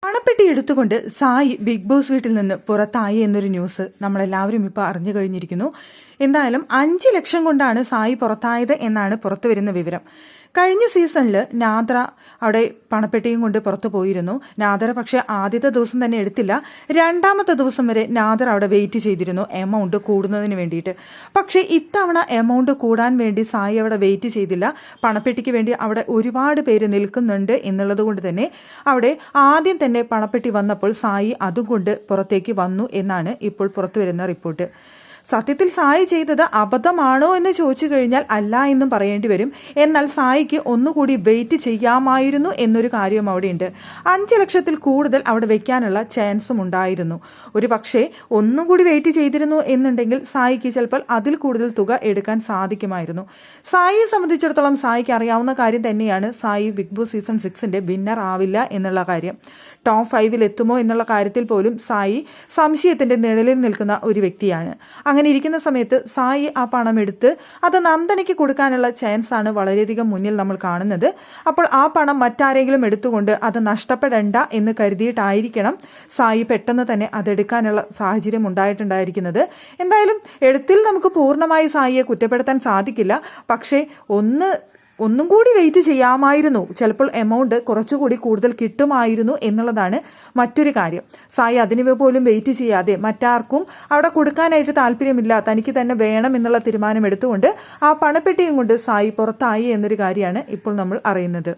പണപ്പെട്ടി എടുത്തുകൊണ്ട് Sai Bigg boss വീട്ടിൽ നിന്ന് പുറത്തായി എന്നൊരു ന്യൂസ് നമ്മളെല്ലാവരും ഇപ്പോൾ അറിഞ്ഞു കഴിഞ്ഞിരിക്കുന്നു. എന്തായാലും 5 ലക്ഷം കൊണ്ടാണ് സായി പുറത്തായത് എന്നാണ് പുറത്തു വരുന്ന വിവരം. കഴിഞ്ഞ സീസണിൽ നാദ്ര അവിടെ പണപ്പെട്ടിയും കൊണ്ട് പുറത്തു പോയിരുന്നു. നാദ്ര പക്ഷെ ആദ്യത്തെ ദിവസം തന്നെ എടുത്തില്ല. 2ാമത്തെ ദിവസം വരെ നാദ്ര അവിടെ വെയിറ്റ് ചെയ്തിരുന്നു എമൗണ്ട് കൂടുന്നതിന് വേണ്ടിയിട്ട്. പക്ഷേ ഇത്തവണ എമൗണ്ട് കൂടാൻ വേണ്ടി സായി അവിടെ വെയിറ്റ് ചെയ്തില്ല. പണപ്പെട്ടിക്ക് വേണ്ടി അവിടെ ഒരുപാട് പേര് നിൽക്കുന്നുണ്ട് എന്നുള്ളത് കൊണ്ട് തന്നെ അവിടെ ആദ്യം തന്നെ പണപ്പെട്ടി വന്നപ്പോൾ സായി അതുകൊണ്ട് പുറത്തേക്ക് വന്നു എന്നാണ് ഇപ്പോൾ പുറത്തു വരുന്ന റിപ്പോർട്ട്. സത്യത്തിൽ സായി ചെയ്തത് അബദ്ധമാണോ എന്ന് ചോദിച്ചു കഴിഞ്ഞാൽ അല്ല എന്നും പറയേണ്ടി വരും. എന്നാൽ സായിക്ക് ഒന്നുകൂടി വെയിറ്റ് ചെയ്യാമായിരുന്നു എന്നൊരു കാര്യം അവിടെയുണ്ട്. 5 ലക്ഷത്തിൽ കൂടുതൽ അവിടെ വെക്കാനുള്ള ചാൻസും ഉണ്ടായിരുന്നു. ഒരു പക്ഷേ ഒന്നും കൂടി വെയിറ്റ് ചെയ്തിരുന്നു എന്നുണ്ടെങ്കിൽ സായിക്ക് ചിലപ്പോൾ അതിൽ കൂടുതൽ തുക എടുക്കാൻ സാധിക്കുമായിരുന്നു. സായിയെ സംബന്ധിച്ചിടത്തോളം സായിക്ക് അറിയാവുന്ന കാര്യം തന്നെയാണ് സായി ബിഗ് ബോസ് സീസൺ 6ന്റെ വിന്നർ ആവില്ല എന്നുള്ള കാര്യം. ടോപ്പ് 5-ൽ എത്തുമോ എന്നുള്ള കാര്യത്തിൽ പോലും സായി സംശയത്തിന്റെ നിഴലിൽ നിൽക്കുന്ന ഒരു വ്യക്തിയാണ്. അങ്ങനെ ഇരിക്കുന്ന സമയത്ത് സായി ആ പണം എടുത്ത് അത് നന്ദനയ്ക്ക് കൊടുക്കാനുള്ള ചാൻസാണ് വളരെയധികം മുന്നിൽ നമ്മൾ കാണുന്നത്. അപ്പോൾ ആ പണം മറ്റാരെങ്കിലും എടുത്തുകൊണ്ട് അത് നഷ്ടപ്പെടേണ്ട എന്ന് കരുതിയിട്ടായിരിക്കണം സായി പെട്ടെന്ന് തന്നെ അതെടുക്കാനുള്ള സാഹചര്യം ഉണ്ടായിട്ടുണ്ടായിരിക്കുന്നത്. എന്തായാലും എഴുത്തിൽ നമുക്ക് പൂർണ്ണമായി സായിയെ കുറ്റപ്പെടുത്താൻ സാധിക്കില്ല. പക്ഷേ ഒന്നും കൂടി വെയിറ്റ് ചെയ്യാമായിരുന്നു. ചിലപ്പോൾ എമൗണ്ട് കുറച്ചുകൂടി കൂടുതൽ കിട്ടുമായിരുന്നു എന്നുള്ളതാണ് മറ്റൊരു കാര്യം. സായി അതിന് പോലും വെയിറ്റ് ചെയ്യാതെ മറ്റാർക്കും അവിടെ കൊടുക്കാനായിട്ട് താല്പര്യമില്ല, തനിക്ക് തന്നെ വേണം എന്നുള്ള തീരുമാനം എടുത്തുകൊണ്ട് ആ പണപ്പെട്ടിയും കൊണ്ട് സായി പുറത്തായി എന്നൊരു കാര്യമാണ് ഇപ്പോൾ നമ്മൾ അറിയുന്നത്.